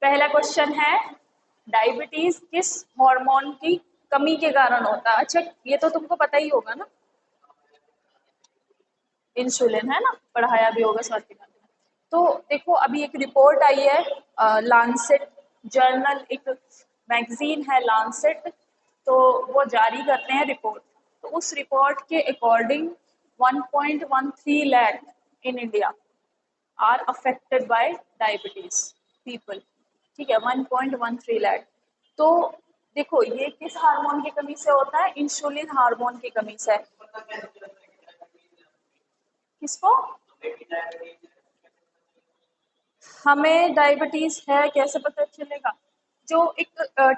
पहला क्वेश्चन है डायबिटीज किस हार्मोन की कमी के कारण होता है। अच्छा ये तो तुमको पता ही होगा ना, इंसुलिन है ना, पढ़ाया भी होगा स्वास्थ्य का। तो देखो अभी एक रिपोर्ट आई है लांसेट जर्नल, एक मैगजीन है लांसेट, तो वो जारी करते हैं रिपोर्ट। तो उस रिपोर्ट के according 1.13 lakh in India are affected by diabetes people, ठीक है, 1.13 लाख। तो देखो ये किस हार्मोन की कमी से होता है, इंसुलिन हार्मोन की कमी से। किसको? हमें डायबिटीज है कैसे पता चलेगा? जो एक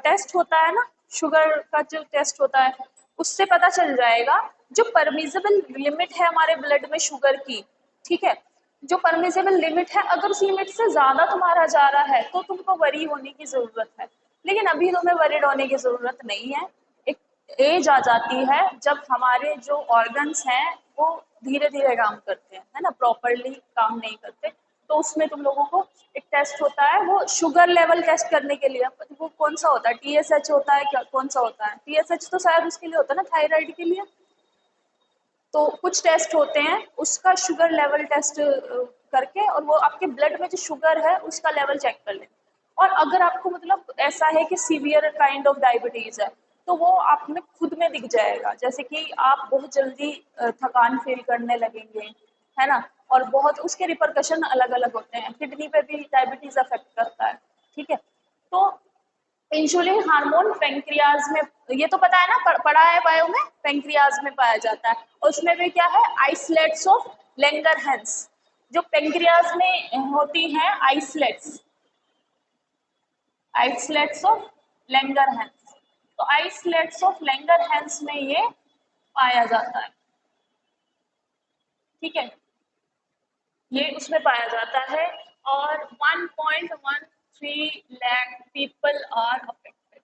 टेस्ट होता है ना, शुगर का जो टेस्ट होता है, उससे पता चल जाएगा। जो परमिजिबल लिमिट है हमारे ब्लड में शुगर की, ठीक है, जो परमिजिबल लिमिट है, अगर उस लिमिट से ज्यादा तुम्हारा जा रहा है तो तुमको वरी होने की जरूरत है। लेकिन अभी तुम्हें वरीड होने की जरूरत नहीं है। एक एज आ जाती है जब हमारे जो ऑर्गन्स हैं वो धीरे धीरे काम करते हैं, है ना, प्रॉपरली काम नहीं करते। तो उसमें तुम लोगों को एक टेस्ट होता है, वो शुगर लेवल टेस्ट करने के लिए। वो कौन सा होता है? TSH होता है क्या? कौन सा होता है? TSH तो शायद उसके लिए होता है ना, थायराइड के लिए। तो कुछ टेस्ट होते हैं, उसका शुगर लेवल टेस्ट करके, और वो आपके ब्लड में जो शुगर है उसका लेवल चेक कर लें। और अगर आपको मतलब ऐसा है कि सीवियर काइंड ऑफ डायबिटीज है, तो वो आप में खुद में दिख जाएगा। जैसे कि आप बहुत जल्दी थकान फील करने लगेंगे, है ना, और बहुत उसके रिपरकशन अलग अलग होते हैं। किडनी पे भी डायबिटीज अफेक्ट करता है, ठीक है। तो इंसुलिन हार्मोन पेंक्रियाज में, ये तो पता है ना, पढ़ा है बायो में, पेंक्रियाज में पाया जाता है। और उसमें भी क्या है, आइसलेट्स ऑफ लैंगरहैंस, जो पेंक्रियाज में होती हैं आइसलेट्स, आइसलेट्स ऑफ लैंगरहैंस। तो आइसलेट्स ऑफ लैंगरहैंस में ये पाया जाता है, ठीक है, ये उसमें पाया जाता है। और 1.13 लाख पीपल आर अफेक्टेड।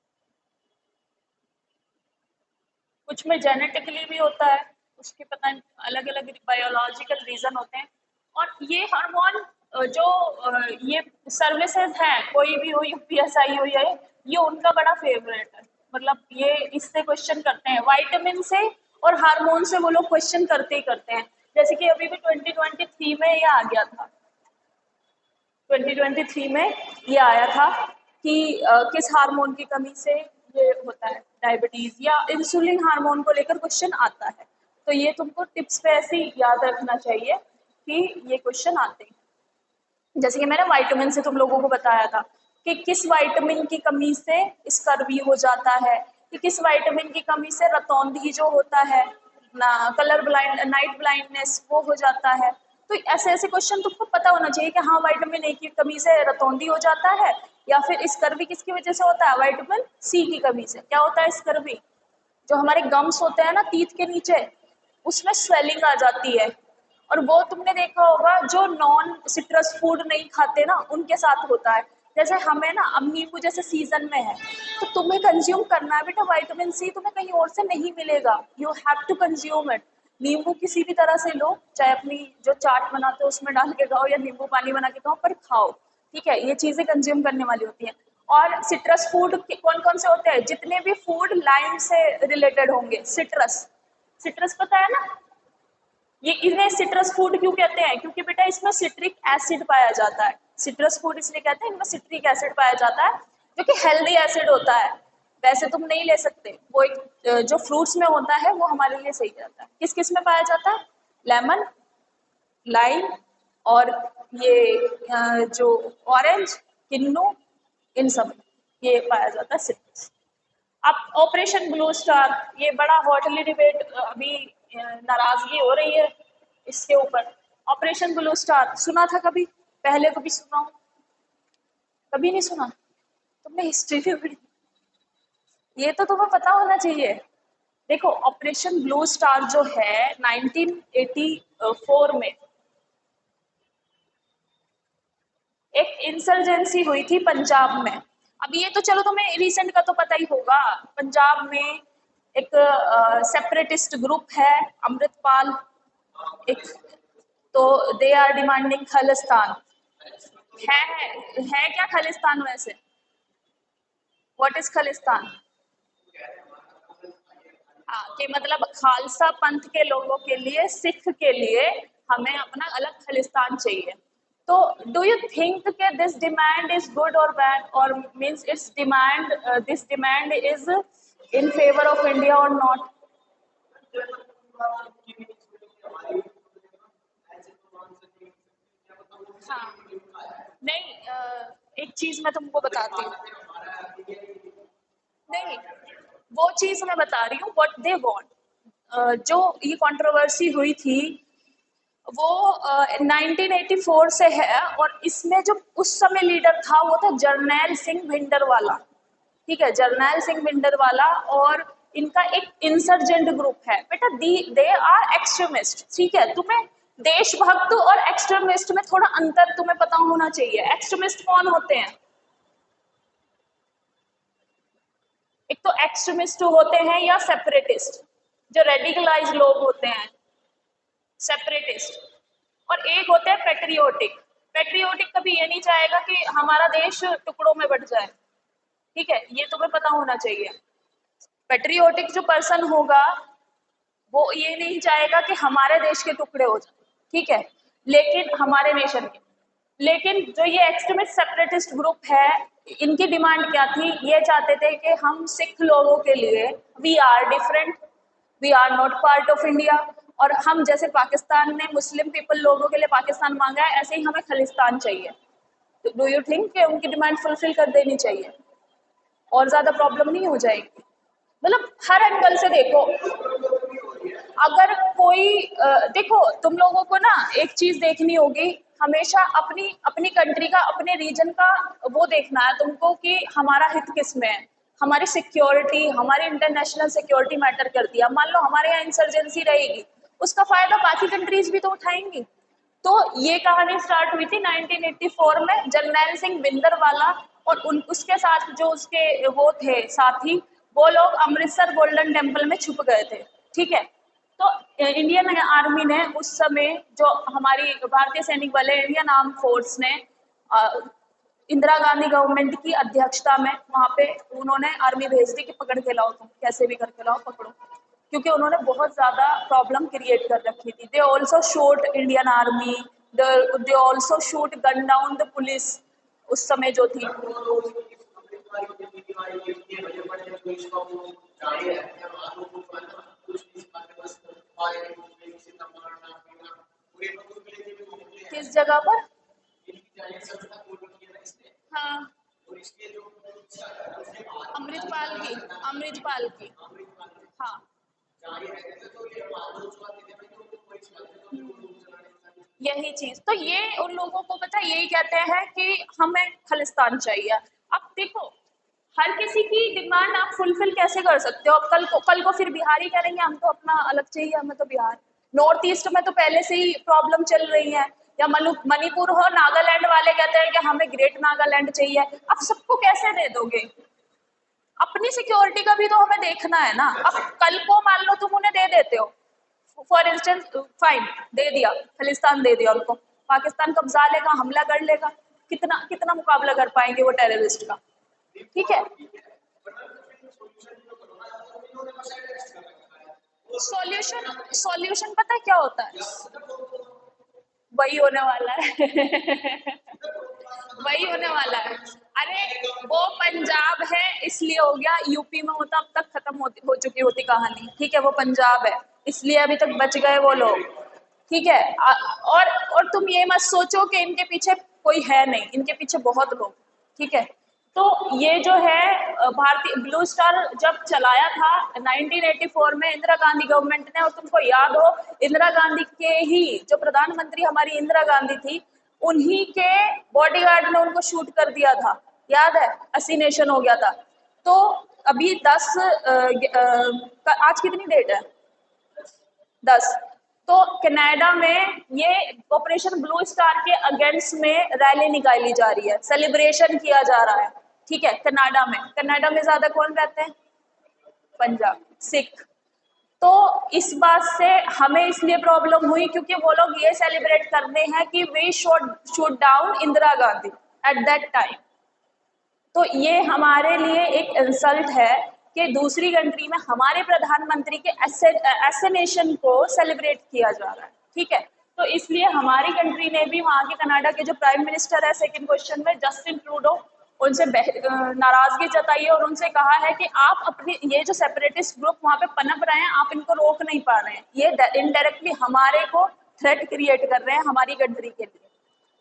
कुछ में जेनेटिकली भी होता है, उसके पता अलग अलग बायोलॉजिकल रीजन होते हैं। और ये हार्मोन जो ये सर्विसेज है, कोई भी हो, यूपीएसआई हो, ये उनका बड़ा फेवरेट है। मतलब ये इससे क्वेश्चन करते हैं, वाइटामिन से और हार्मोन से वो लोग क्वेश्चन करते ही करते हैं। जैसे कि अभी भी 2023 में ये आ गया था, 2023 में ये आया था कि किस हार्मोन की कमी से ये होता है डायबिटीज, या इंसुलिन हार्मोन को लेकर क्वेश्चन आता है। तो ये तुमको टिप्स पे ऐसे ही याद रखना चाहिए कि ये क्वेश्चन आते हैं। जैसे कि मैंने विटामिन से तुम लोगों को बताया था कि किस विटामिन की कमी से स्कर्वी हो जाता है, कि किस विटामिन की कमी से रतौंधी जो होता है ना, कलर ब्लाइंड, नाइट ब्लाइंडनेस, वो हो जाता है। तो ऐसे ऐसे क्वेश्चन तुमको पता होना चाहिए कि हाँ विटामिन ए की कमी से रतौंधी हो जाता है, या फिर स्कर्वी किसकी वजह से होता है, विटामिन सी की कमी से। क्या होता है स्कर्वी? जो हमारे गम्स होते हैं ना टीथ के नीचे, उसमें स्वेलिंग आ जाती है। और वो तुमने देखा होगा जो नॉन सिट्रस फूड नहीं खाते ना, उनके साथ होता है। जैसे हमें ना, अब नींबू जैसे सीजन में है, तो तुम्हें कंज्यूम करना है बेटा, विटामिन सी तुम्हें कहीं और से नहीं मिलेगा, you have to consume it. नींबू किसी भी तरह से लो, चाहे अपनी जो चाट बनाते हो उसमें डाल के खाओ, या नींबू पानी बना के खाओ, पर खाओ, ठीक है। ये चीजें कंज्यूम करने वाली होती हैं। और सिट्रस फूड कौन कौन से होते हैं? जितने भी फूड लाइम से रिलेटेड होंगे, सिट्रस, सिट्रस पता है ना, ये इन्हें सिट्रस फूड क्यों कहते हैं? क्योंकि बेटा इसमें सिट्रिक एसिड पाया जाता है। सिट्रस फूड इसलिए कहते हैं, इनमें सिट्रिक एसिड पाया जाता है, जो कि हेल्दी एसिड होता है। वैसे तुम नहीं ले सकते, वो एक जो फ्रूट्स में होता है वो हमारे लिए सही रहता है। किस किस में पाया जाता है? लेमन, लाइम, और ये जो ऑरेंज, किन्नू, इन सब में ये पाया जाता है सिट्रस। अब ऑपरेशन ब्लू स्टार, ये बड़ा हॉटली डिबेट अभी, नाराजगी हो रही है इसके ऊपर। ऑपरेशन ब्लू स्टार सुना था कभी? पहले कभी सुना हो? कभी नहीं सुना? तुमने हिस्ट्री भी पढ़ी? ये तो तुम्हें पता होना चाहिए। देखो ऑपरेशन ब्लू स्टार जो है 1984 में एक इंसर्जेंसी हुई थी पंजाब में। अब ये तो चलो तुम्हें रिसेंट का तो पता ही होगा। पंजाब में एक सेपरेटिस्ट ग्रुप है, अमृतपाल, एक, तो दे आर डिमांडिंग खालिस्तान, है क्या खालिस्तान वैसे? What is Khalistan? हाँ, कि मतलब खालसा पंथ के लोगों के लिए, सिख के लिए हमें अपना अलग खालिस्तान चाहिए। तो डू यू थिंक कि दिस डिमांड इज गुड और बैड, और means it's demand, this demand is in favour of India और नॉट? हाँ, नहीं, एक चीज मैं तुमको बताती हूँ। नहीं, वो चीज मैं बता रही हूँ व्हाट दे वांट। जो ये कंट्रोवर्सी हुई थी वो 1984 से है, और इसमें जो उस समय लीडर था वो था जर्नैल सिंह भिंडरवाला। ठीक है, जर्नैल सिंह भिंडरवाला, और इनका एक इंसर्जेंट ग्रुप है बेटा, दे आर एक्सट्रीमिस्ट। ठीक है, तुम्हें देशभक्त और एक्सट्रीमिस्ट में थोड़ा अंतर तुम्हें पता होना चाहिए। एक्सट्रीमिस्ट कौन होते हैं? एक तो एक्सट्रीमिस्ट होते हैं या सेपरेटिस्ट, जो रेडिकलाइज लोग होते हैं, सेपरेटिस्ट। और एक होते हैं पेट्रियोटिक। पेट्रियोटिक कभी ये नहीं चाहेगा कि हमारा देश टुकड़ों में बट जाए। ठीक है, ये तुम्हें पता होना चाहिए। पेट्रियोटिक जो पर्सन होगा वो ये नहीं चाहेगा कि हमारे देश के टुकड़े हो जाए, ठीक है, लेकिन हमारे नेशन के। लेकिन जो ये एक्सट्रीमिस्ट सेपरेटिस्ट ग्रुप है, इनकी डिमांड क्या थी? ये चाहते थे कि हम सिख लोगों के लिए, we are different, we are not part of India, और हम जैसे पाकिस्तान ने मुस्लिम पीपल लोगों के लिए पाकिस्तान मांगा है, ऐसे ही हमें खालिस्तान चाहिए। तो डू यू थिंक कि उनकी डिमांड फुलफिल कर देनी चाहिए और ज्यादा प्रॉब्लम नहीं हो जाएगी? मतलब हर एंगल से देखो। अगर कोई देखो, तुम लोगों को ना एक चीज देखनी होगी, हमेशा अपनी अपनी कंट्री का, अपने रीजन का वो देखना है तुमको कि हमारा हित किस में है। हमारी सिक्योरिटी, हमारी इंटरनेशनल सिक्योरिटी मैटर करती है। मान लो हमारे यहाँ इंसर्जेंसी रहेगी, उसका फायदा बाकी कंट्रीज भी तो उठाएंगी। तो ये कहानी स्टार्ट हुई थी 1984 में, जर्नैल सिंह भिंडरवाला और उसके साथ जो उसके वो थे साथी, वो लोग अमृतसर गोल्डन टेम्पल में छुप गए थे। ठीक है, तो इंडियन आर्मी ने उस समय, जो हमारी भारतीय सैनिक बल है, इंडियन आर्म फोर्स ने इंदिरा गांधी गवर्नमेंट की अध्यक्षता में वहां पे उन्होंने आर्मी भेज दी कि पकड़ के लाओ, तुम कैसे भी करके लाओ, पकड़ो। क्योंकि उन्होंने बहुत ज्यादा प्रॉब्लम क्रिएट कर रखी थी। They also shoot Indian army, they also shoot gun down the police उस समय जो थी। किस जगह पर? हाँ, अमृतपाल की, अमृतपाल की। हाँ, यही चीज तो, ये उन लोगों को पता है, यही कहते हैं कि हमें खालिस्तान चाहिए। अब देखो, हर किसी की डिमांड आप फुलफिल कैसे कर सकते हो? अब कल को फिर बिहारी करेंगे हम तो अपना अलग चाहिए, हमें तो बिहार। नॉर्थ ईस्ट में तो पहले से ही प्रॉब्लम चल रही है, या मणिपुर हो, नागालैंड वाले कहते हैं कि हमें ग्रेट नागालैंड चाहिए। अब सबको कैसे दे दोगे? अपनी सिक्योरिटी का भी तो हमें देखना है ना। अब कल को मान लो तुम उन्हें दे देते हो, फॉर इंस्टेंस, फाइन, दे दिया, खालिस्तान दे दिया उनको, पाकिस्तान कब्जा लेगा, हमला कर लेगा, कितना कितना मुकाबला कर पाएंगे वो टेररिस्ट का? ठीक है, सॉल्यूशन, सॉल्यूशन पता है क्या होता है? वही होने वाला है। वही होने वाला है। अरे वो पंजाब है इसलिए हो गया, यूपी में होता अब तक खत्म हो चुकी होती कहानी। ठीक है, वो पंजाब है इसलिए अभी तक बच गए वो लोग। ठीक है, और तुम ये मत सोचो कि इनके पीछे कोई है नहीं, इनके पीछे बहुत लोग। ठीक है, तो ये जो है भारतीय ब्लू स्टार जब चलाया था 1984 में इंदिरा गांधी गवर्नमेंट ने, और तुमको याद हो इंदिरा गांधी के ही जो प्रधानमंत्री हमारी इंदिरा गांधी थी, उन्हीं के बॉडीगार्ड ने उनको शूट कर दिया था, याद है? असिनेशन हो गया था। तो अभी 10 आज कितनी डेट है? 10। तो कनाडा में ये ऑपरेशन ब्लू स्टार के अगेंस्ट में रैली निकाली जा रही है, सेलिब्रेशन किया जा रहा है। ठीक है, कनाडा में, कनाडा में ज्यादा कौन रहते हैं? पंजाब, सिख। तो इस बात से हमें इसलिए प्रॉब्लम हुई क्योंकि वो लोग ये सेलिब्रेट करते हैं कि we shoot down Indira Gandhi at that time. तो ये हमारे लिए एक इंसल्ट है कि दूसरी कंट्री में हमारे प्रधानमंत्री के एसेनेशन को सेलिब्रेट किया जा रहा है, ठीक है। तो इसलिए हमारी कंट्री ने भी वहाँ के कनाडा के जो प्राइम मिनिस्टर है सेकंड क्वेश्चन में जस्टिन ट्रूडो, उनसे नाराजगी जताई है और उनसे कहा है कि आप अपनी ये जो सेपरेटिस्ट ग्रुप वहाँ पे पनप रहे हैं, आप इनको रोक नहीं पा रहे हैं, ये इनडायरेक्टली हमारे को थ्रेट क्रिएट कर रहे हैं हमारी कंट्री के लिए,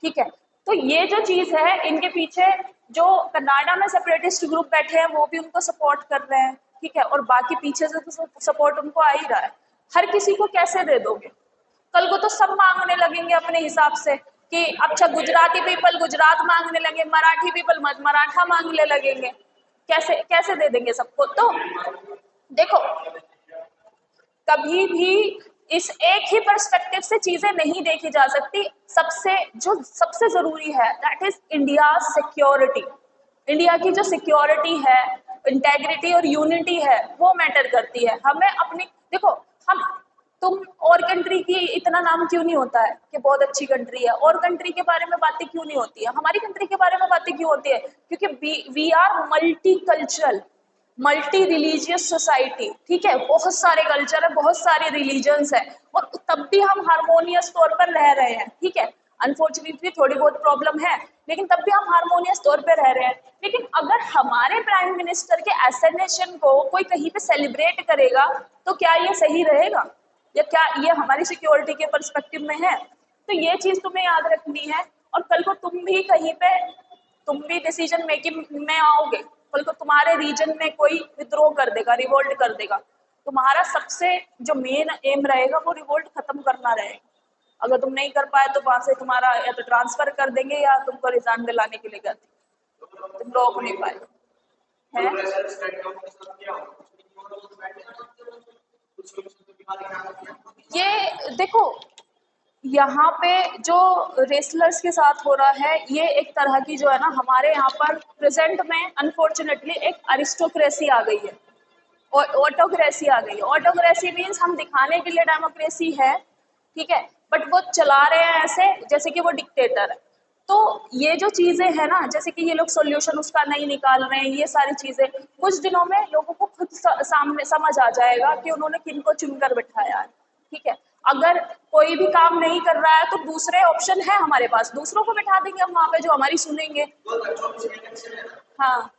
ठीक है। तो ये जो चीज है, इनके पीछे जो कनाडा में सेपरेटिस्ट ग्रुप बैठे हैं वो भी उनको सपोर्ट कर रहे हैं, ठीक है, और बाकी पीछे से तो सपोर्ट उनको आ ही रहा है। हर किसी को कैसे दे दोगे? कल को तो सब मांगने लगेंगे अपने हिसाब से कि अच्छा गुजराती पीपल गुजरात मांगने लगे, मराठी पीपल मराठा मांगने लगेंगे, कैसे कैसे दे देंगे सबको? तो देखो, कभी भी इस एक ही पर्सपेक्टिव से चीजें नहीं देखी जा सकती। सबसे जरूरी है that is India security. India की जो सिक्योरिटी है, इंटेग्रिटी और यूनिटी है, वो मैटर करती है। हमें अपनी देखो, हम तुम और कंट्री की इतना नाम क्यों नहीं होता है कि बहुत अच्छी कंट्री है, और कंट्री के बारे में बातें क्यों नहीं होती है, हमारी कंट्री के बारे में बातें क्यों होती है? क्योंकि we are multi cultural, multi religious society, ठीक है, बहुत सारे कल्चर है, बहुत सारे रिलीजन्स है, और तब भी हम हारमोनियस तौर पर रह रहे हैं, ठीक है। अनफॉर्चुनेटली थोड़ी बहुत प्रॉब्लम है, लेकिन तब भी हम हारमोनियस तौर पर रह रहे हैं। लेकिन अगर हमारे प्राइम मिनिस्टर के एसेनेशन को कोई कहीं पे सेलिब्रेट करेगा तो क्या ये सही रहेगा, या क्या ये हमारी सिक्योरिटी के पर्सपेक्टिव में है? तो ये चीज तुम्हें याद रखनी है। और कल को तुम भी कहीं पे, तुम भी डिसीजन मेकिंग में आओगे, कल को तुम्हारे रीजन में कोई विद्रोह कर देगा, रिवोल्ट कर देगा, तुम्हारा सबसे जो मेन एम रहेगा वो रिवोल्ट खत्म करना रहेगा। अगर तुम नहीं कर पाए तो वहां से तुम्हारा या तो ट्रांसफर कर देंगे या तुमको रिजाइन दिलाने के लिए कर देंगे, तुम रोक नहीं पाए है। ये देखो, यहाँ पे जो रेसलर्स के साथ हो रहा है, ये एक तरह की जो है ना, हमारे यहाँ पर प्रेजेंट में अनफॉर्चुनेटली एक अरिस्टोक्रेसी आ गई है और ऑटोक्रेसी आ गई है। ऑटोक्रेसी मीन्स हम दिखाने के लिए डेमोक्रेसी है, ठीक है, बट वो चला रहे हैं ऐसे जैसे कि वो डिक्टेटर है। तो ये जो चीजें हैं ना, जैसे कि ये लोग सॉल्यूशन उसका नहीं निकाल रहे हैं, ये सारी चीजें कुछ दिनों में लोगों को खुद सामने समझ आ जाएगा कि उन्होंने किनको चुनकर बिठाया है, ठीक है। अगर कोई भी काम नहीं कर रहा है तो दूसरे ऑप्शन है हमारे पास, दूसरों को बिठा देंगे हम वहां पे जो हमारी सुनेंगे। हाँ,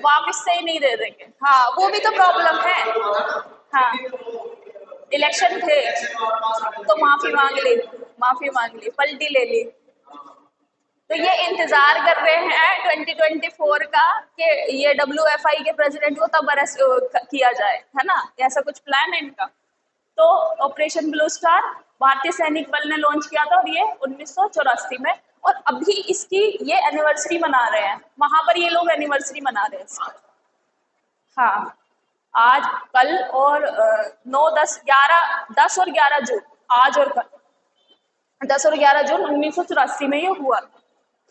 वापिस से ही नहीं दे देंगे, हाँ वो भी तो प्रॉब्लम है। हाँ, इलेक्शन थे तो माफी मांग ली, पलटी ले ली। तो ये इंतजार कर रहे हैं 2024 का कि ये WFI के प्रेसिडेंट को तब अरेस्ट किया जाए, है ना, ऐसा कुछ प्लान है इनका। तो ऑपरेशन ब्लू स्टार भारतीय सैनिक बल ने लॉन्च किया था और ये 1984 में, और अभी इसकी ये एनिवर्सरी मना रहे हैं, वहां पर ये लोग एनिवर्सरी मना रहे हैं। हाँ, आज कल और 9 10 11 10 और 11 जून, आज और कल 10 और 11 जून 1984 में ये हुआ,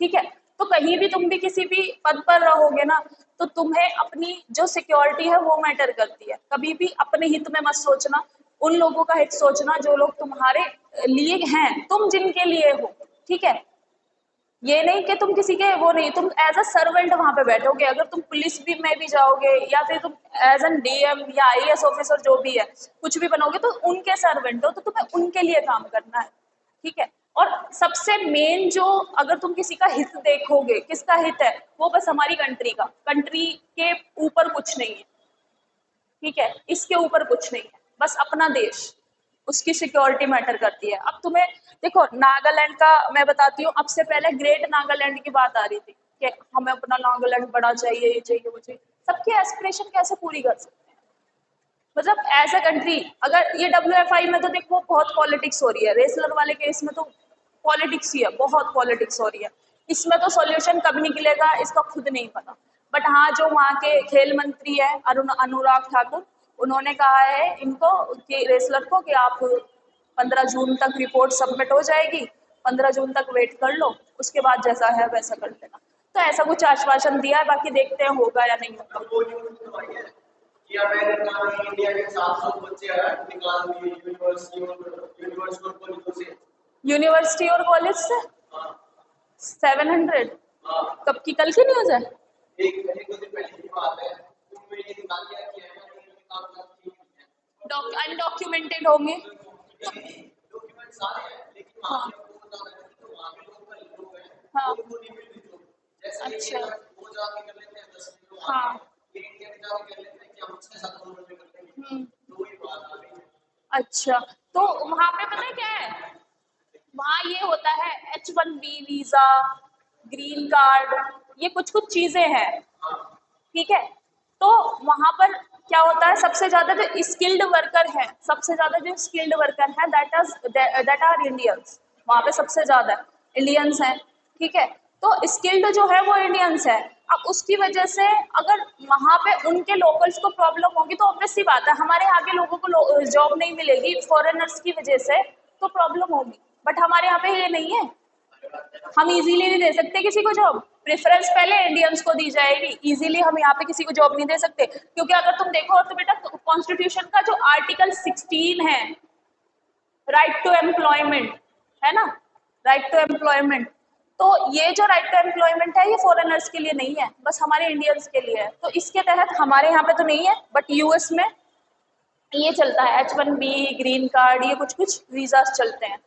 ठीक है। तो कहीं भी तुम भी किसी भी पद पर रहोगे ना, तो तुम्हें अपनी जो सिक्योरिटी है वो मैटर करती है। कभी भी अपने हित में मत सोचना, उन लोगों का हित सोचना जो लोग तुम्हारे लिए हैं, तुम जिनके लिए हो, ठीक है। ये नहीं कि तुम किसी के वो नहीं, तुम एज अ सर्वेंट वहां पे बैठोगे। अगर तुम पुलिस भी में भी जाओगे या फिर तुम एज एन DM या IAS ऑफिसर जो भी है कुछ भी बनोगे, तो उनके सर्वेंट हो, तो तुम्हें उनके लिए काम करना है, ठीक है। और सबसे मेन जो, अगर तुम किसी का हित देखोगे, किसका हित है, वो बस हमारी कंट्री का, कंट्री के ऊपर कुछ नहीं है, ठीक है, इसके ऊपर कुछ नहीं है, बस अपना देश, उसकी सिक्योरिटी मैटर करती है। अब तुम्हें देखो, नागालैंड का मैं बताती हूँ, अब से पहले ग्रेट नागालैंड की बात आ रही थी कि हमें अपना नागालैंड बड़ा चाहिए, ये चाहिए वो चाहिए। सबकी एस्पिरेशन कैसे पूरी कर सकते हैं? मतलब एज अ कंट्री, अगर ये WFI में तो देखो बहुत पॉलिटिक्स हो रही है, रेसलर वाले केस में तो पॉलिटिक्स ही है, बहुत पॉलिटिक्स हो रही है। इसमें तो सॉल्यूशन कब निकलेगा इसका खुद नहीं पता। बट हाँ, जो वहाँ के खेल मंत्री है अनुराग ठाकुर, उन्होंने कहा है इनको कि रेसलर को कि आप 15 जून तक रिपोर्ट सबमिट हो जाएगी, 15 जून तक वेट कर लो, उसके बाद जैसा है वैसा कर लेना। तो ऐसा कुछ आश्वासन दिया है, बाकी देखते हैं होगा या नहीं होगा। वो न्यूज़ करवाई है कि अमेरिका ने इंडिया के 700 बच्चे निकाल दिए यूनिवर्सिटी और कॉलेजों से। यूनिवर्सिटी और कॉलेज से हाँ 700? हाँ, कब की, कल की न्यूज है? एक दो दिन पहले की बात है। उनमें ये निकाल दिया कि अनडॉक्यूमेंटेड होंगे डॉक्यूमेंट सारे हैं, लेकिन वहाँ हाँ के लोगों को बता रहे हैं कि वहाँ के लोग हैं हाँ उनको नहीं मिल रही जॉब। जैसे अच्छा वो जाके कर लेते हैं 10 किलो, हाँ ये इंडिया में जाके कर लेते हैं कि हम 6-7 करोड़ में कर लेंगे। तो वही बात आ रही है। अच्छा, तो वहां पे पता है क्या है, वहाँ ये होता है H1B वीजा, ग्रीन कार्ड, ये कुछ कुछ चीजें हैं, ठीक है। तो वहां पर क्या होता है, सबसे ज्यादा जो स्किल्ड वर्कर है, सबसे ज्यादा जो स्किल्ड वर्कर है दैट आर इंडियंस, वहां पे सबसे ज्यादा इंडियंस हैं, ठीक है। तो स्किल्ड जो है वो इंडियंस है। अब उसकी वजह से अगर वहां पे उनके लोकल्स को प्रॉब्लम होगी तो ऑब्वियस सी बात है हमारे यहाँ के लोगों को जॉब नहीं मिलेगी फॉरेनर्स की वजह से, तो प्रॉब्लम होगी। बट हमारे यहाँ पे ये नहीं है, हम इजीली नहीं दे सकते किसी को जॉब, प्रेफरेंस पहले इंडियंस को दी जाएगी, इजीली हम यहाँ पे किसी को जॉब नहीं दे सकते। क्योंकि अगर तुम देखो तो बेटा कॉन्स्टिट्यूशन का जो आर्टिकल 16 है, राइट टू एम्प्लॉयमेंट, है ना, राइट टू एम्प्लॉयमेंट, तो ये जो राइट टू एम्प्लॉयमेंट है ये फॉरेनर्स के लिए नहीं है, बस हमारे इंडियंस के लिए है। तो इसके तहत हमारे यहाँ पे तो नहीं है, बट यूएस में ये चलता है, H1B, ग्रीन कार्ड, ये कुछ कुछ वीजास चलते हैं।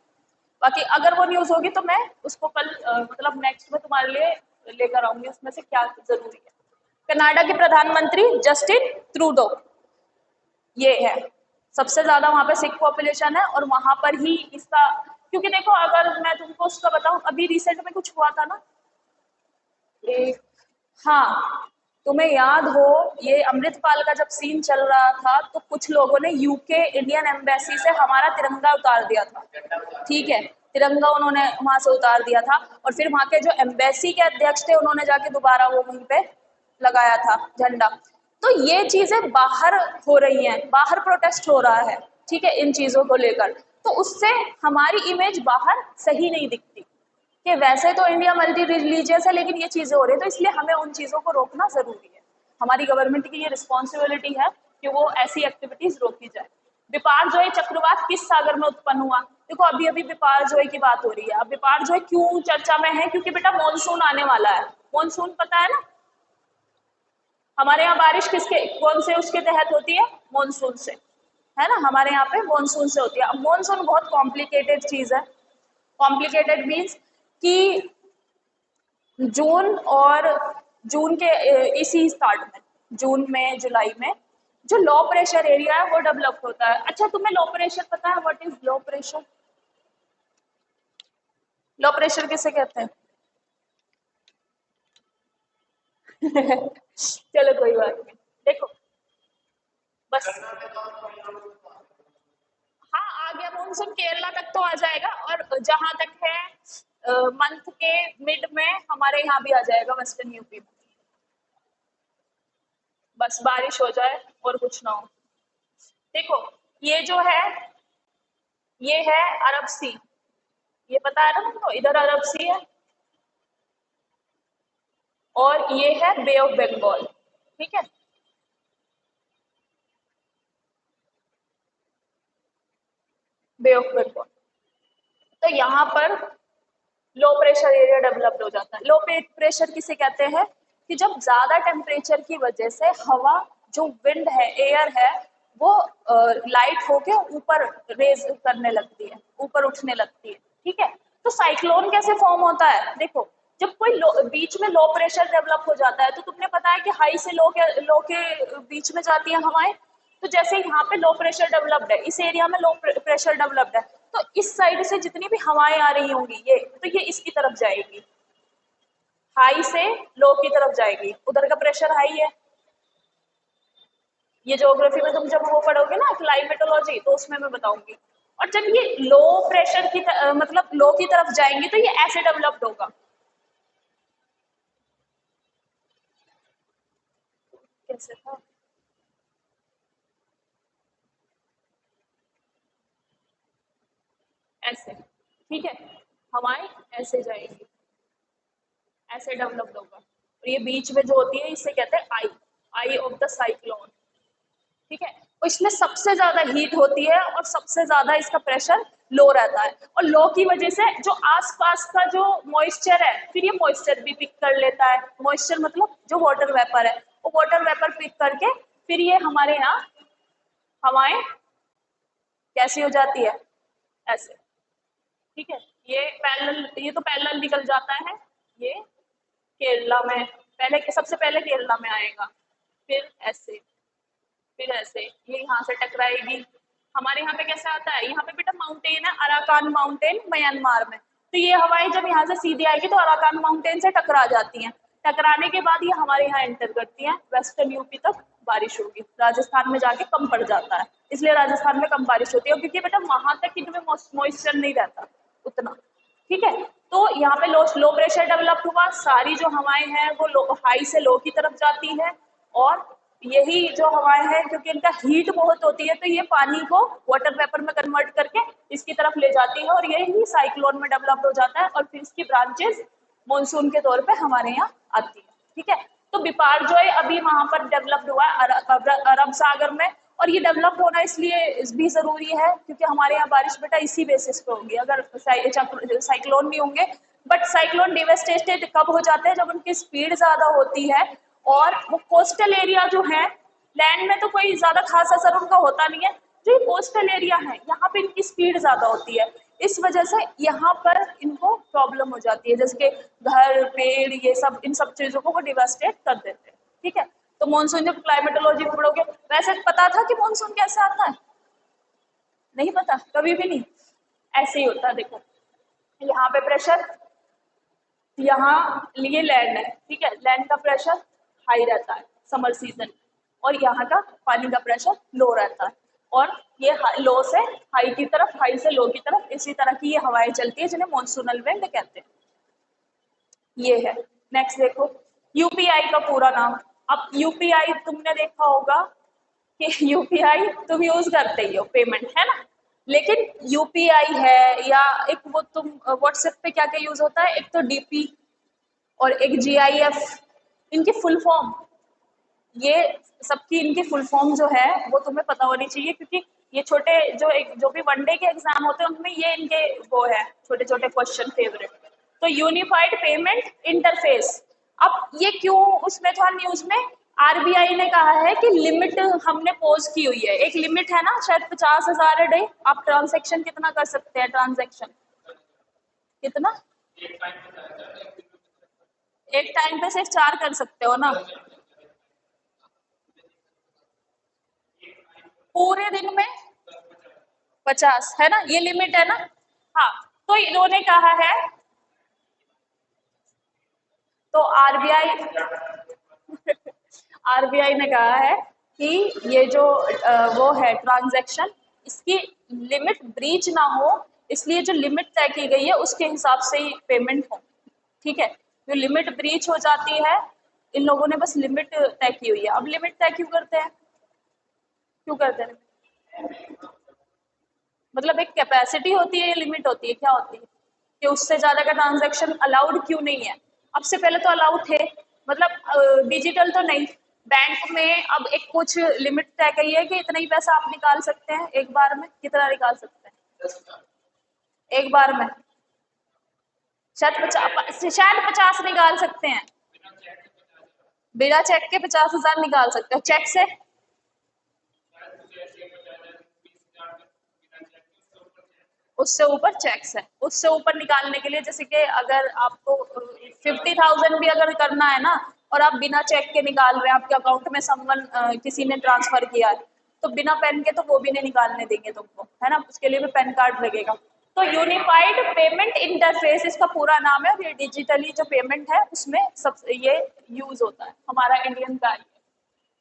बाकी अगर वो न्यूज होगी तो मैं उसको कल मतलब नेक्स्ट में तुम्हारे लिए लेकर आऊंगी, उसमें से क्या जरूरी है। कनाडा के प्रधानमंत्री जस्टिन ट्रूडो, ये है, सबसे ज्यादा वहां पे सिख पॉपुलेशन है और वहां पर ही इसका, क्योंकि देखो अगर मैं तुमको उसका बताऊं, अभी रिसेंट में कुछ हुआ था ना, एक, हाँ, तुम्हें याद हो ये अमृतपाल का जब सीन चल रहा था तो कुछ लोगों ने यूके इंडियन एम्बेसी से हमारा तिरंगा उतार दिया था, ठीक है, तिरंगा उन्होंने वहां से उतार दिया था, और फिर वहां के जो एम्बेसी के अध्यक्ष थे उन्होंने जाके दोबारा वो वहीं पे लगाया था झंडा। तो ये चीजें बाहर हो रही हैं, बाहर प्रोटेस्ट हो रहा है, ठीक है, इन चीजों को लेकर, तो उससे हमारी इमेज बाहर सही नहीं दिखती कि वैसे तो इंडिया मल्टी रिलीजियस है लेकिन ये चीजें हो रही है, तो इसलिए हमें उन चीजों को रोकना जरूरी है। हमारी गवर्नमेंट की ये रिस्पॉन्सिबिलिटी है कि वो ऐसी एक्टिविटीज रोकी जाए। बिपारजोय चक्रवात किस सागर में उत्पन्न हुआ? देखो अभी अभी बिपारजोय की बात हो रही है। अब बिपारजोय क्यों चर्चा में है? क्योंकि बेटा मॉनसून आने वाला है, मॉनसून पता है ना, हमारे यहाँ बारिश किसके कौन से उसके तहत होती है? मॉनसून से, है ना, हमारे यहाँ पे मॉनसून से होती है। अब मॉनसून बहुत कॉम्प्लिकेटेड चीज है, कॉम्प्लिकेटेड मीन्स कि जून और जून के इसी स्टार्ट में, जून में जुलाई में जो लो प्रेशर एरिया है वो डेवलप होता है। अच्छा तुम्हें लो प्रेशर पता है? What is low pressure? Low pressure किसे कहते हैं? चलो कोई बात नहीं, देखो बस, हाँ आ गया मॉनसून, केरला तक तो आ जाएगा, और जहां तक है मंथ के मिड में हमारे यहाँ भी आ जाएगा, वेस्टर्न यूपी में। बस बारिश हो जाए और कुछ ना हो। देखो ये जो है ये है अरब सी, ये पता है ना तुमको, इधर अरब सी है और ये है बे ऑफ बंगाल, ठीक है। बे ऑफ बंगाल, तो यहाँ पर लो प्रेशर एरिया डेवलप्ड हो जाता है। लो प्रेशर किसे कहते हैं? कि जब ज्यादा टेम्परेचर की वजह से हवा, जो विंड है, एयर है, वो लाइट होके ऊपर रेज करने लगती है, ऊपर उठने लगती है, ठीक है। तो साइक्लोन कैसे फॉर्म होता है? देखो जब कोई बीच में लो प्रेशर डेवलप हो जाता है, तो तुमने पता है कि हाई से लो के बीच में जाती है हवाएं, तो जैसे यहाँ पे लो प्रेशर डेवलप्ड है, इस एरिया में लो प्रेशर डेवलप्ड है, तो इस साइड से जितनी भी हवाएं आ रही होंगी ये, तो ये इसकी तरफ जाएगी, हाई से लो की तरफ जाएगी, उधर का प्रेशर हाई है। ये ज्योग्राफी में तुम जब वो पढ़ोगे ना क्लाइमेटोलॉजी, तो उसमें मैं बताऊंगी। और जब ये लो प्रेशर की मतलब लो की तरफ जाएंगे तो ये ऐसे डेवलप्ड होगा, कैसे था, ऐसे, ठीक है, हवाएं ऐसे जाएंगी, ऐसे डेवलप्ड होगा। और ये बीच में जो होती है इसे कहते हैं आई ऑफ द साइक्लोन। ठीक है, तो इसमें सबसे ज्यादा हीट होती है और सबसे ज्यादा इसका प्रेशर लो रहता है, और लो की वजह से जो आसपास का जो मॉइस्चर है, फिर ये मॉइस्चर भी पिक कर लेता है। मॉइस्चर मतलब जो वाटर वेपर है, वो वाटर वेपर पिक करके फिर ये हमारे यहाँ हवाएं कैसी हो जाती है, ऐसे। ठीक है, ये तो पैरेलल निकल जाता है, ये केरला में पहले, सबसे पहले केरला में आएगा, फिर ऐसे, फिर ऐसे ये यहाँ से टकराएगी। हमारे यहाँ पे कैसे आता है, यहाँ पे बेटा माउंटेन है, अराकान माउंटेन म्यांमार में, तो ये हवाएं जब यहाँ से सीधी आएगी तो अराकान माउंटेन से टकरा जाती हैं। टकराने के बाद ये हमारे यहाँ एंटर करती हैं, वेस्टर्न यूपी तक बारिश होगी, राजस्थान में जाके कम पड़ जाता है, इसलिए राजस्थान में कम बारिश होती है, क्योंकि बेटा वहां तक इनमें मॉइस्चर नहीं रहता उतना। ठीक है, तो यहाँ पे लो प्रेशर डेवलप हुआ, सारी जो हवाएं हैं वो हाई से लो की तरफ जाती है, और यही जो हवाएं हैं क्योंकि इनका हीट बहुत होती है, तो ये पानी को वाटर वेपर में कन्वर्ट करके इसकी तरफ ले जाती है, और यही साइक्लोन में डेवलप हो जाता है, और फिर इसकी ब्रांचेस मॉनसून के तौर पे हमारे यहाँ आती है। ठीक है, तो बिपार जो है अभी वहां पर डेवलप्ड हुआ है अरब सागर में, और ये डेवलप होना इसलिए भी जरूरी है क्योंकि हमारे यहाँ बारिश बेटा इसी बेसिस पे होगी, अगर साइक्लोन भी होंगे, बट साइक्लोन डिवेस्टेटेड कब हो जाते हैं, जब उनकी स्पीड ज्यादा होती है, और वो कोस्टल एरिया जो है, लैंड में तो कोई ज्यादा खास असर उनका होता नहीं है, जो कोस्टल एरिया है यहाँ पे इनकी स्पीड ज्यादा होती है, इस वजह से यहाँ पर इनको प्रॉब्लम हो जाती है, जैसे कि घर पेड़ ये सब, इन सब चीजों को वो डिवास्टेट कर देते हैं। ठीक है, तो मानसून जब क्लाइमेटोलॉजी में पढ़ोगे, वैसे पता था कि मानसून कैसे आता है, नहीं पता, कभी भी नहीं, ऐसे ही होता है। देखो यहाँ पे प्रेशर, यहाँ ये लैंड है, ठीक है, लैंड का प्रेशर हाई रहता है समर सीजन, और यहाँ का पानी का प्रेशर लो रहता है, और ये लो से हाई की तरफ, हाई से लो की तरफ, इसी तरह की ये हवाएं चलती है जिन्हें मॉनसूनल विंड कहते हैं। ये है। नेक्स्ट देखो, यूपीआई का पूरा नाम। अब यूपीआई तुमने देखा होगा कि यूपीआई तुम यूज करते ही हो, पेमेंट है ना, लेकिन यूपीआई है या एक वो तुम व्हाट्सएप पे क्या क्या यूज होता है, एक तो डीपी और एक जीआईएफ, इनकी फुल फॉर्म, ये सबकी इनकी फुल फॉर्म जो है वो तुम्हें पता होनी चाहिए, क्योंकि ये छोटे जो भी वनडे के एग्जाम होते हैं उनमें ये इनके वो है छोटे छोटे क्वेश्चन फेवरेट। तो यूनिफाइड पेमेंट इंटरफेस, अब ये क्यों उसमें था न्यूज में, आरबीआई ने कहा है कि लिमिट हमने पोज की हुई है, एक लिमिट है ना शायद 50,000 डे, आप ट्रांजेक्शन कितना कर सकते हैं, ट्रांजेक्शन कितना, एक टाइम पे सिर्फ 4 कर सकते हो ना, पूरे दिन में 50 है ना, ये लिमिट है ना। हाँ, तो इन्होंने कहा है, तो आरबीआई ने कहा है कि ये जो वो है ट्रांजैक्शन, इसकी लिमिट ब्रीच ना हो, इसलिए जो लिमिट तय की गई है उसके हिसाब से ही पेमेंट हो। ठीक है, जो लिमिट ब्रीच हो जाती है, इन लोगों ने बस लिमिट तय की हुई है। अब लिमिट तय क्यों करते हैं, क्यों करते हैं, मतलब एक कैपेसिटी होती है, लिमिट होती है, क्या होती है कि उससे ज्यादा का ट्रांजैक्शन अलाउड क्यों नहीं है। अब से पहले तो अलाउड थे, मतलब डिजिटल तो नहीं, बैंक में अब एक कुछ लिमिट तय की है कि इतना ही पैसा आप निकाल सकते हैं एक बार में, कितना निकाल सकते हैं एक बार में, शायद 50 निकाल सकते हैं, बिना चेक के 50,000 निकाल सकते हो, चेक से उससे ऊपर चेक्स है, उससे ऊपर निकालने के लिए, जैसे कि अगर आपको 50,000 भी अगर करना है ना, और आप बिना चेक के निकाल रहे हैं, आपके अकाउंट में समवन किसी ने ट्रांसफर किया है, तो बिना पेन के तो वो भी नहीं निकालने देंगे तुमको, है ना, उसके लिए भी पैन कार्ड लगेगा। तो यूनिफाइड पेमेंट इंटरफेस इसका पूरा नाम है, और ये डिजिटली जो पेमेंट है उसमें सब ये यूज होता है, हमारा इंडियन का।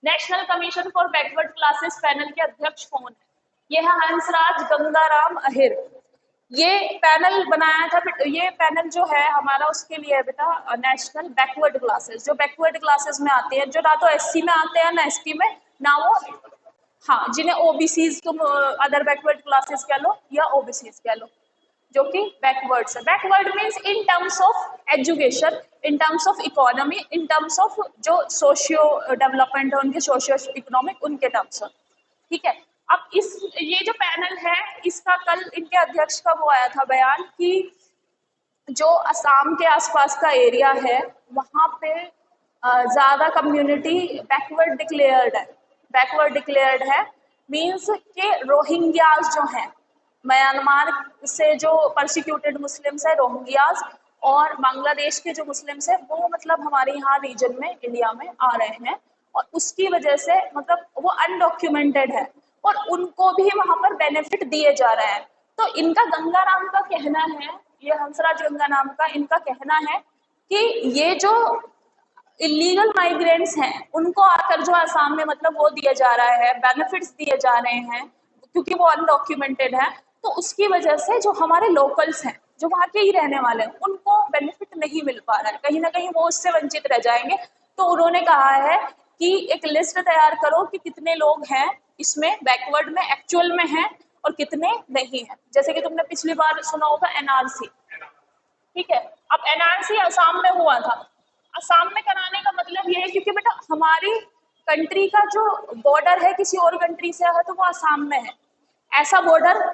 National commission for backward classes panel के अध्यक्ष कौन है, ये है हंसराज गंगाराम अहिर, ये पैनल बनाया था। ये पैनल जो है हमारा उसके लिए है बेटा, नेशनल बैकवर्ड क्लासेस, जो बैकवर्ड क्लासेस में आते हैं, जो ना तो एससी में आते हैं ना एसटी में, ना वो, हाँ, जिन्हें ओबीसीज तुम अदर बैकवर्ड क्लासेस कह लो या ओबीसीज कह लो, जो कि बैकवर्ड्स है। Backward means in terms of education, in terms of economy, in terms of जो सोशियो डेवलपमेंट है उनके, सोशियो इकोनॉमिक उनके टर्म्स में, ठीक है। अब इस ये जो पैनल है इसका कल इनके अध्यक्ष का वो आया था बयान कि जो असम के आसपास का एरिया है वहाँ पे ज़्यादा कम्युनिटी बैकवर्ड डिक्लेयर्ड है। बैकवर्ड डिक्लेयर्ड है मीन्स के रोहिंग्याज जो हैं, म्यांमार से जो परसिक्यूटेड मुस्लिम्स है रोहिंग्याज, और बांग्लादेश के जो मुस्लिम्स है वो मतलब हमारे यहाँ रीजन में इंडिया में आ रहे हैं, और उसकी वजह से मतलब वो अनडॉक्यूमेंटेड है और उनको भी वहाँ पर बेनिफिट दिए जा रहे हैं। तो इनका गंगाराम का कहना है, ये हंसराज गंगा नाम का इनका कहना है कि ये जो इलीगल माइग्रेंट्स हैं उनको आकर जो आसाम में मतलब वो दिया जा रहा है, बेनिफिट्स दिए जा रहे हैं क्योंकि वो अनडॉक्यूमेंटेड है, तो उसकी वजह से जो हमारे लोकल्स हैं जो वहाँ के ही रहने वाले हैं उनको बेनिफिट नहीं मिल पा रहा है, कहीं ना कहीं वो उससे वंचित रह जाएंगे। तो उन्होंने कहा है कि एक लिस्ट तैयार करो कि कितने लोग हैं इसमें बैकवर्ड में एक्चुअल में हैं और कितने नहीं हैं। जैसे कि तुमने पिछली बार सुना होगा एनआरसी, ठीक है। अब एनआरसी असम में हुआ था, असम में कराने का मतलब ये है क्योंकि बेटा हमारी कंट्री का जो बॉर्डर है किसी और कंट्री से है तो वो असम में है। ऐसा बॉर्डर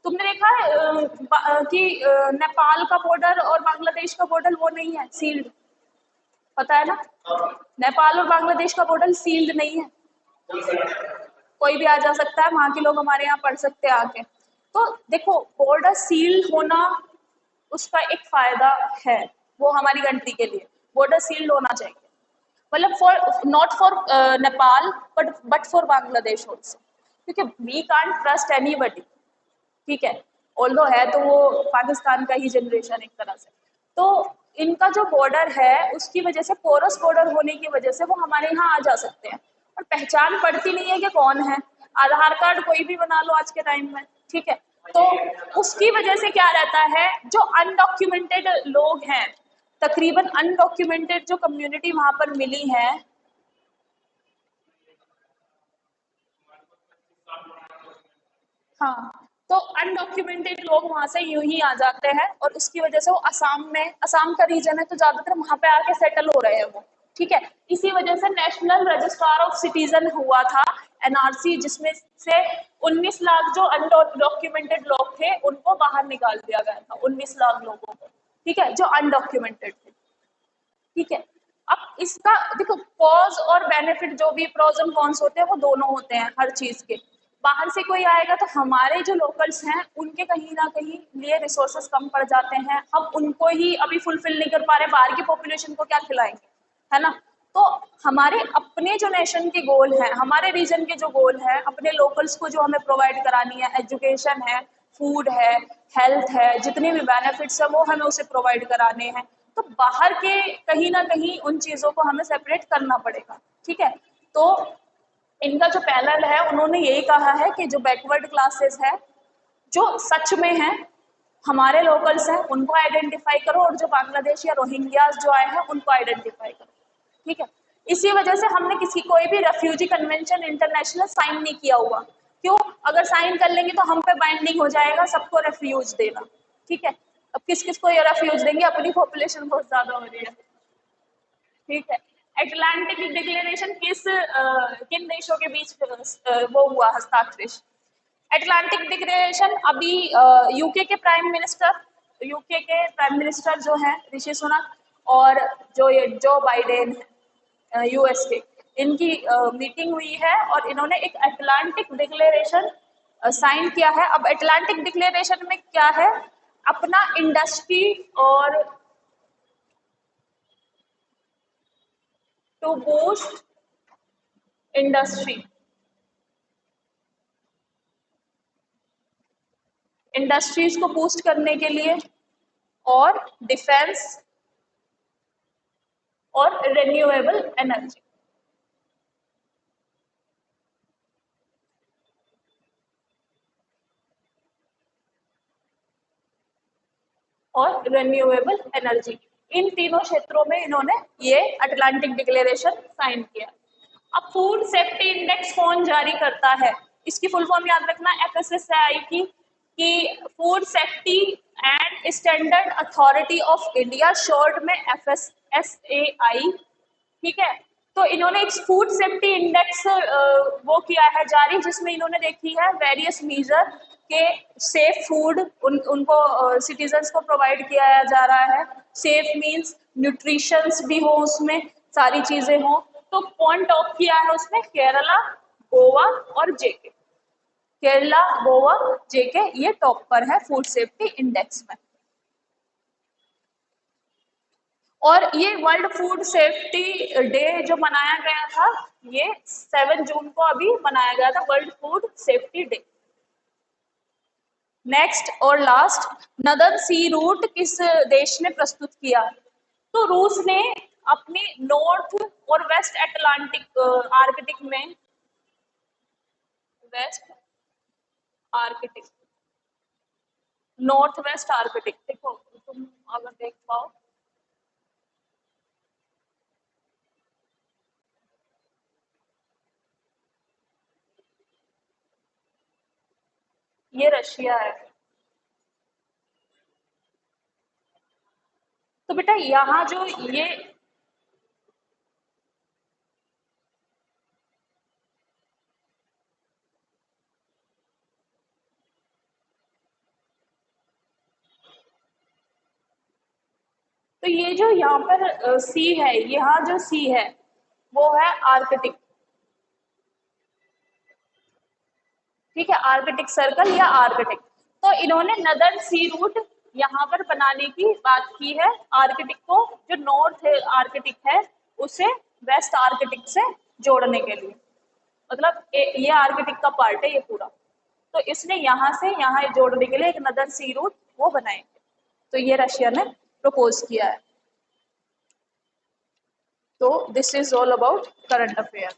तुमने देखा है कि नेपाल का बॉर्डर और बांग्लादेश का बॉर्डर वो नहीं है सील्ड, पता है ना? नेपाल और बांग्लादेश का बॉर्डर सील्ड नहीं है, कोई भी आ जा सकता है, वहाँ के लोग हमारे यहाँ पढ़ सकते हैं आके। तो देखो बॉर्डर सील्ड होना उसका एक फायदा है, वो हमारी कंट्री के लिए बॉर्डर सील्ड होना चाहिए, मतलब for not for Nepal but for Bangladesh also, क्योंकि वी कांट ट्रस्ट एनीबडी, ठीक है। ऑल्दो है तो वो पाकिस्तान का ही जनरेशन एक तरह से। तो इनका जो बॉर्डर है उसकी वजह से, पोरस बॉर्डर होने की वजह से वो हमारे यहाँ आ जा सकते हैं और पहचान पड़ती नहीं है कि कौन है। आधार कार्ड कोई भी बना लो आज के टाइम में, ठीक है। तो उसकी वजह से क्या रहता है, जो अनडॉक्यूमेंटेड लोग हैं, तकरीबन अनडॉक्यूमेंटेड जो कम्युनिटी वहां पर मिली है, हाँ, तो अनडॉक्यूमेंटेड लोग वहां से यूं ही आ जाते हैं और उसकी वजह से वो असम में, असम का रीजन है तो ज्यादातर वहां पे आके सेटल हो रहे हैं वो, ठीक है। इसी वजह से नेशनल रजिस्ट्रार ऑफ सिटीजन हुआ था एनआरसी, जिसमें से 19 लाख जो अनडॉक्यूमेंटेड लोग थे उनको बाहर निकाल दिया गया था, 19 लाख लोगों को, ठीक है, जो अनडॉक्यूमेंटेड थे, ठीक है। अब इसका देखो कॉज और बेनिफिट, जो भी प्रोज एंड कॉन्स होते हैं वो दोनों होते हैं हर चीज के। बाहर से कोई आएगा तो हमारे जो लोकल्स हैं उनके कहीं ना कहीं लिए रिसोर्सेस कम पड़ जाते हैं, हम उनको ही अभी फुलफिल नहीं कर पा रहे, बाहर की पॉपुलेशन को क्या खिलाएंगे, है ना। तो हमारे अपने जो नेशन के गोल हैं, हमारे रीजन के जो गोल हैं, अपने लोकल्स को जो हमें प्रोवाइड करानी है, एजुकेशन है, फूड है, हेल्थ है, जितने भी बेनिफिट्स है वो हमें उसे प्रोवाइड कराने हैं, तो बाहर के कहीं ना कहीं उन चीज़ों को हमें सेपरेट करना पड़ेगा, ठीक है। तो इनका जो पैनल है उन्होंने यही कहा है कि जो बैकवर्ड क्लासेस है जो सच में हैं, हमारे लोकल्स हैं, उनको आइडेंटिफाई करो और जो बांग्लादेश या रोहिंग्याज जो आए हैं उनको आइडेंटिफाई करो, ठीक है। इसी वजह से हमने किसी कोई भी रेफ्यूजी कन्वेंशन इंटरनेशनल साइन नहीं किया हुआ, क्यों? अगर साइन कर लेंगे तो हम पे बाइंडिंग हो जाएगा सबको रेफ्यूज देना, ठीक है। अब किस किस को ये रेफ्यूज देंगे, अपनी पॉपुलेशन बहुत ज्यादा हो रही है, ठीक है। अटलांटिक डिक्लेरेशन किन देशों के बीच वो हुआ हस्ताक्षर? अटलांटिक डिक्लेरेशन अभी यूके के प्राइम मिनिस्टर जो हैं ऋषि सुनक, और जो ये जो बाइडेन है यूएस के, इनकी मीटिंग हुई है और इन्होंने एक अटलांटिक डिक्लेरेशन साइन किया है। अब अटलांटिक डिक्लेरेशन में क्या है, अपना इंडस्ट्री और टू बूस्ट इंडस्ट्री, इंडस्ट्रीज को बूस्ट करने के लिए, और डिफेंस और रिन्यूएबल एनर्जी, और रिन्यूएबल एनर्जी, इन तीनों क्षेत्रों में इन्होंने ये अटलांटिक डिक्लेरेशन साइन किया। अब फूड सेफ्टी इंडेक्स कौन जारी करता है, इसकी फुल फॉर्म याद रखना, एफएसएसएआई की, कि food safety and standard authority of India, short में FSSAI, ठीक है। तो इन्होंने एक फूड सेफ्टी इंडेक्स वो किया है जारी, जिसमें इन्होंने देखी है वेरियस मीजर के सेफ फूड उनको सिटीजन्स को प्रोवाइड किया जा रहा है। सेफ मीन्स न्यूट्रिशंस भी हो, उसमें सारी चीजें हो। तो कौन टॉप किया है उसमें? केरला, गोवा और जेके। केरला, गोवा, जेके ये टॉप पर है फूड सेफ्टी इंडेक्स में। और ये वर्ल्ड फूड सेफ्टी डे जो मनाया गया था, ये 7 जून को अभी मनाया गया था, world food safety day. Next और लास्ट, नदन सी रूट किस देश ने प्रस्तुत किया? तो रूस ने अपने नॉर्थ और वेस्ट अटलांटिक आर्कटिक में, west Arctic, north west Arctic, देखो तुम अगर देख पाओ, ये रशिया है। तो बेटा यहाँ जो ये तो ये जो यहाँ पर सी है, यहाँ जो सी है वो है आर्कटिक, ठीक है, आर्कटिक सर्कल या आर्कटिक। तो इन्होंने नदर्न सी रूट यहाँ पर बनाने की बात की है, आर्कटिक को, जो नॉर्थ आर्कटिक है उसे वेस्ट आर्कटिक से जोड़ने के लिए। मतलब ये आर्कटिक का पार्ट है ये पूरा, तो इसने यहाँ से यहाँ जोड़ने के लिए एक नदर्न सी रूट वो बनाएंगे। तो ये रशिया ने प्रपोज किया है। तो this is all about current affair.